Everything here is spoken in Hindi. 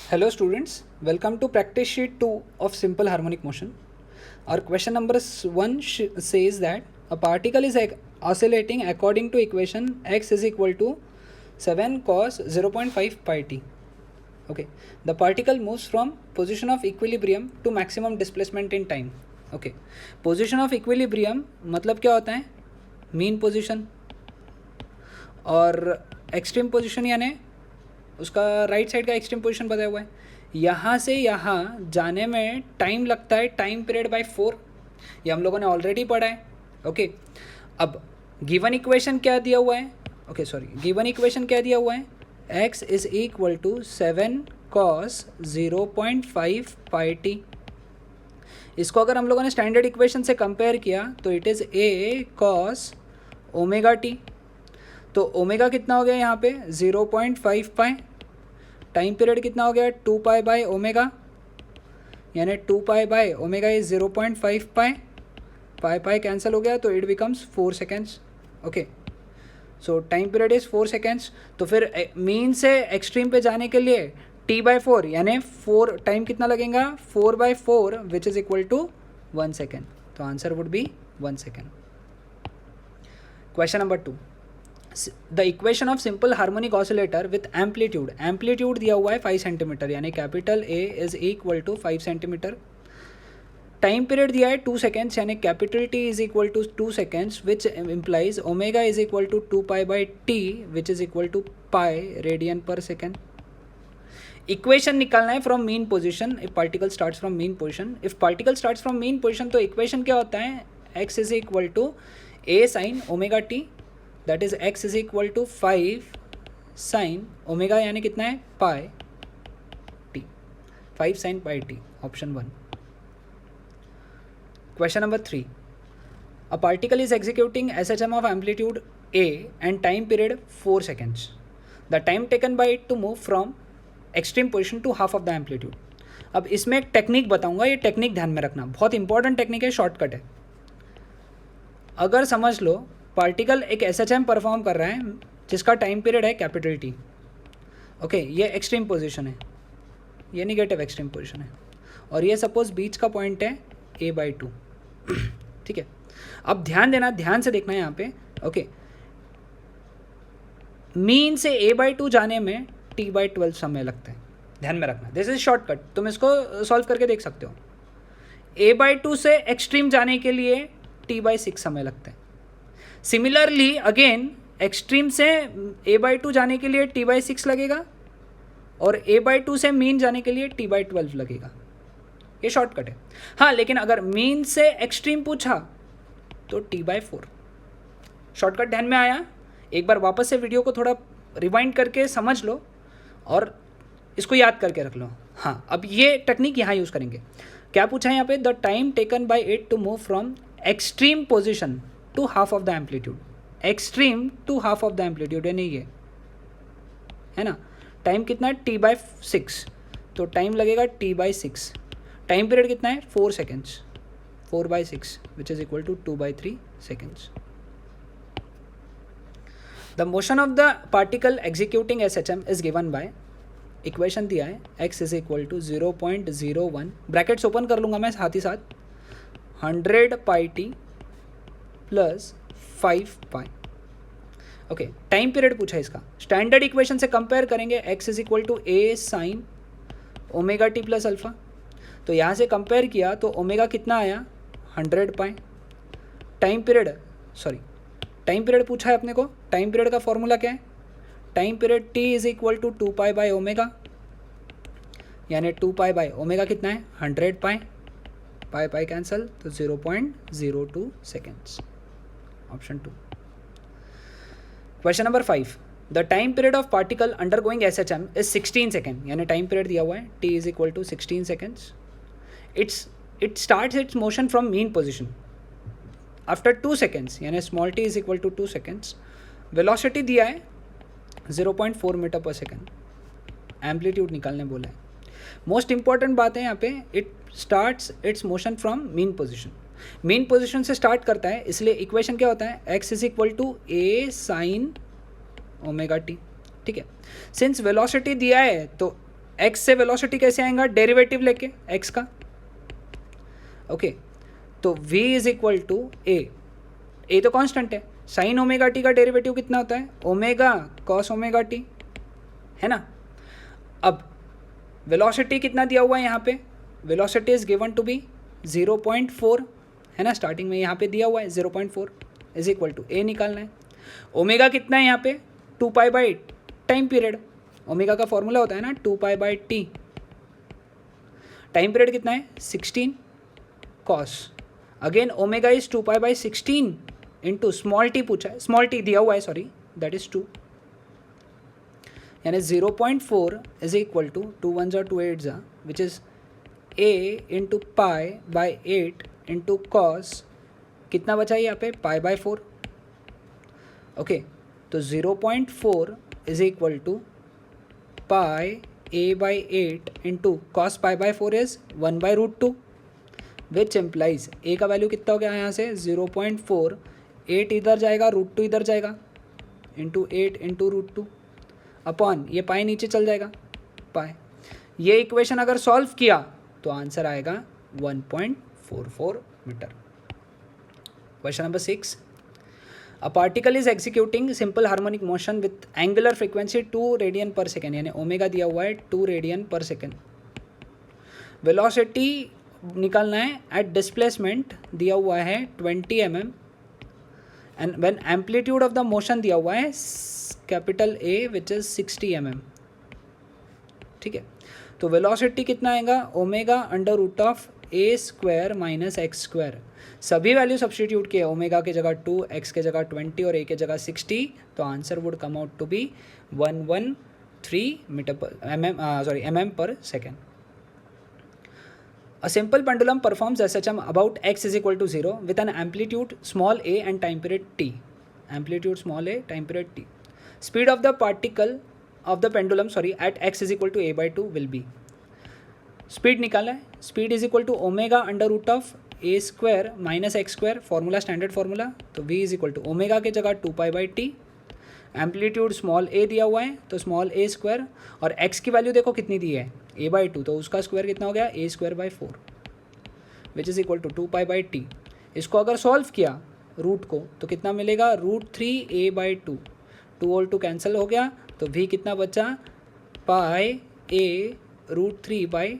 Hello students, welcome to practice sheet 2 of simple harmonic motion. Our question number 1 says that a particle is oscillating according to equation x is equal to 7 cos 0.5 pi t. Okay, the particle moves from position of equilibrium to maximum displacement in time. Okay, position of equilibrium मतलब क्या होता है? मीन पोजीशन, और एक्सट्रीम पोजीशन यानी उसका राइट साइड का एक्सट्रीम पोजीशन बताया हुआ है. यहाँ से यहाँ जाने में टाइम लगता है, टाइम पीरियड बाय 4. ये हम लोगों ने ऑलरेडी पढ़ा है. ओके, अब गिवन इक्वेशन क्या दिया हुआ है? गिवन इक्वेशन क्या दिया हुआ है? x is equal to 7 cos 0.5 pi t. इसको अगर हम लोगों ने स्टैंडर्ड इक्वेशन से कंपेयर किया तो it is a cos omega T. तो ओमेगा कितना हो गया यहाँ पे? 0.5 पाई. टाइम पीरियड कितना हो गया? 2 पाई बाय ओमेगा, यानी 2 pi by omega is 0.5 pi. Pi pi cancel हो गया तो it becomes 4 seconds. Okay, so time period is 4 seconds. तो फिर मीन से एक्सट्रीम पे जाने के लिए t/4 यानी 4 टाइम कितना लगेगा? 4/4 which is equal to 1 second. तो answer would be 1 second. Question number 2, the equation of simple harmonic oscillator with amplitude. Amplitude दिया हुआ है 5 सेंटीमीटर, यानी capital A is equal to 5 centimetre. Time period दिया है 2 सेकेंड्स, यानी capital T is equal to 2 seconds which implies omega is equal to 2 pi by T which is equal to pi radian per second. Equation निकालना है from mean position. If particle starts from mean position, if particle starts from mean position तो इक्वेशन क्या होता है? X is equal to A sine omega T, that is x is equal to 5 sine omega, यानी कितना है? Pi T. 5 sine pi T, option 1. Question number 3, a particle is executing SHM of amplitude a and time period 4 seconds. The time taken by it to move from extreme position to half of the amplitude. अब इसमें एक टेक्निक बताऊंगा, ये टेक्निक ध्यान में रखना, बहुत इंपॉर्टेंट टेक्निक है, शॉर्टकट है. अगर समझ लो पार्टिकल एक SHM परफॉर्म कर रहा है जिसका टाइम पीरियड है कैपिटल टी. ओके, ये एक्सट्रीम पोजीशन है, ये निगेटिव एक्सट्रीम पोजीशन है, और ये सपोज बीच का पॉइंट है a/2. ठीक है, अब ध्यान देना, ध्यान से देखना है यहाँ पे. ओके, मीन से a/2 जाने में t/12 समय लगता है, ध्यान में रखना. दिस इज शॉर्टकट, तुम इसको सॉल्व करके देख सकते हो. a/2 से एक्सट्रीम जाने के लिए t/6 समय लगता है. सिमिलरली अगेन एक्सट्रीम से a/2 जाने के लिए t/6 लगेगा, और a/2 से मीन जाने के लिए t/12 लगेगा. ये शॉर्टकट है. हाँ, लेकिन अगर मीन से एक्सट्रीम पूछा तो t/4. शॉर्टकट ध्यान में आया? एक बार वापस से वीडियो को थोड़ा रिवाइंड करके समझ लो और इसको याद करके रख लो. हाँ, अब ये टेक्निक यहाँ यूज़ करेंगे. क्या पूछा है यहाँ पे? The time taken by it to move from extreme position to half of the amplitude. Extreme to half of the amplitude, यानी ये है ना. टाइम कितना है? t/6. तो टाइम लगेगा t/6. टाइम पीरियड कितना है? 4 seconds. 4/6 which is equal to 2/3 seconds. The motion of the particle executing SHM is given by, equation दिया है x is equal to 0.01, brackets open कर लूँगा मैं साथ ही साथ, 100 pi t plus 5 pi. Okay, time period पूछा इसका. स्टैंडर्ड इक्वेशन से कंपेयर करेंगे, x is equal to a sine omega t plus alpha. तो यहाँ से कंपेयर किया तो ओमेगा कितना आया? 100 पाई. टाइम पीरियड पूछा है अपने को. टाइम पीरियड का फॉर्मूला क्या है? Time period t is equal to 2 pi by omega, यानी 2 पाई बाय ओमेगा कितना है? 100 पाई. पाई पाई कैंसिल तो 0.02 seconds, option 2. Question number 5, the time period of particle undergoing SHM is 16 second, यानी टाइम पीरियड दिया हुआ है t is equal to 16 seconds. It starts its motion from mean position after 2 seconds, यानी small t is equal to 2 seconds. Velocity दिया है 0.4 मीटर पर सेकेंड. एम्पलीट्यूड निकालने बोला है. मोस्ट इंपॉर्टेंट बात है यहाँ पे, it starts its motion from mean position. Mean position से स्टार्ट करता है, इसलिए इक्वेशन क्या होता है? x is equal to a sine omega t. ठीक है, सिंस वेलोसिटी दिया है तो x से वेलोसिटी कैसे आएगा, डेरिवेटिव लेके x का, ओके। तो v इज इक्वल टू ए तो कांस्टेंट है, साइन ओमेगा टी का डेरिवेटिव कितना होता है, ओमेगा कॉस ओमेगा टी, है ना। अब वेलोसिटी कितना दिया हुआ है यहाँ पे, velocity is given to be 0.4, है ना, स्टार्टिंग में यहाँ पे दिया हुआ है 0.4 इज इक्वल टू ए निकालना है। ओमेगा कितना है यहाँ पे, 2 pi by time period, omega का फॉर्मूला होता है ना 2 pi by T, time period कितना है 16 cos, again omega is 2 pi by 16 into small T पूछा है, स्मॉल टी दिया हुआ है सॉरी, दैट इज 2, यानी 0.4 इज इक्वल टू 2 1 2 8 जा which is a into pi by 8 into cos, कितना बचा यहाँ पे पाई बाई 4, ओके। तो 0.4 is equal to pi a by 8 into cos pi by 4 is 1 by root 2, which implies a का वैल्यू कितना हो गया यहाँ से 0.4, 8 इधर जाएगा रूट 2 इधर जाएगा, इंटू 8 इंटू रूट 2 अपॉन ये पाई नीचे चल जाएगा पाई। ये इक्वेशन अगर सॉल्व किया तो आंसर आएगा 1.44 metre. Question number 6, a particle is executing simple harmonic motion with angular frequency 2 radian per second, यानी ओमेगा दिया हुआ है 2 रेडियन पर सेकेंड। वेलोसिटी निकालना है एट डिस्प्लेसमेंट दिया हुआ है 20 mm, and when amplitude of the motion दिया हुआ है capital A which is 60 mm, ठीक है। तो वेलोसिटी कितना आएगा, omega under root of A square minus x square, सभी वैल्यू सब्सटीट्यूट किए, ओमेगा के जगह 2, एक्स के जगह 20 और ए के जगह 60, तो answer would come out to be 113 metre per mm per second. A simple pendulum performs SHM about x is equal to 0 with an amplitude small a and time period t. Amplitude small a, time period t. Speed of the particle of the pendulum at x is equal to a by 2 will be. Speed निकाला है, speed is equal to omega under root of a square minus x square, formula standard formula, तो v is equal to omega के जगह 2 pi by T, amplitude small a दिया हुआ है तो स्मॉल a स्क्वायर, और x की वैल्यू देखो कितनी दी है a बाई 2, तो उसका स्क्वायर कितना हो गया a square by 4 which is equal to 2 pi by T. इसको अगर सॉल्व किया रूट को तो कितना मिलेगा, √3a बाई 2, 2 और 2 कैंसिल हो गया, तो v कितना बचा पाई a √3 बाई